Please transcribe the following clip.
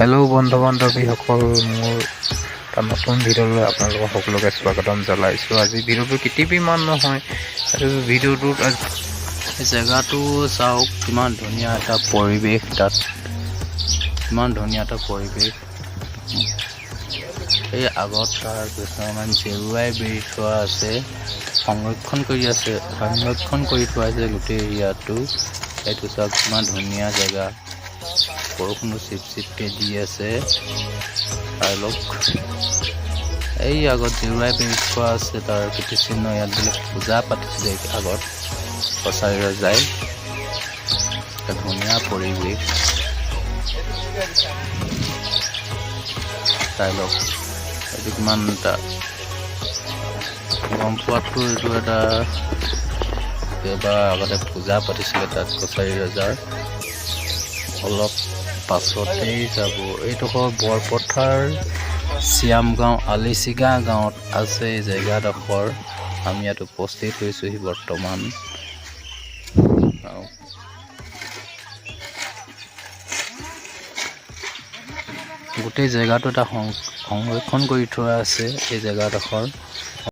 Hello' বন্ধু বান্ধৱীসকল, মোৰ এটা নতুন ভিডিঅ'লৈ আপোনালোকক সকলোকে স্বাগতম জনাইছোঁ। আজি ভিডিঅ'টো কেতিয়াবা ইমান নহয়, আৰু ভিডিঅ'টোত জেগাটো চাওক, কিমান ধুনীয়া এটা পৰিৱেশ। তাত কিমান ধুনীয়া এটা পৰিৱেশ। এই আগত তাৰ কিছুমান জেওৰাই বেৰি থোৱা আছে, সংৰক্ষণ কৰি থোৱা আছে গোটেই এৰিয়াটো। এইটো চাওক কিমান ধুনীয়া জেগা। বৰষুণো চিপচিপকে দি আছে। এই আগত জেওৰাই বেৰি থোৱা আছে, তাৰ কীৰ্তিচিহ্ন। ইয়াত বোলে পূজা পাতিছিলে আগত, কছাৰীৰে যায়। এটা ধুনীয়া পৰিৱেশ। চাই লওক, এইটো কিমান এটা গম পোৱাতো, এইটো এটা এবাৰ আগতে পূজা পাতিছিলে তাত কছাৰী ৰজাৰ। অলপ পাছতেই যাব। এইডোখৰ বৰপথাৰ চিয়ামগাঁও আলিচিগা গাঁৱত আছে এই জেগাডোখৰ। আমি ইয়াত উপস্থিত হৈছোহি বৰ্তমান। গোটেই জেগাটো এটা সংৰক্ষণ কৰি থোৱা আছে এই জেগাডোখৰ।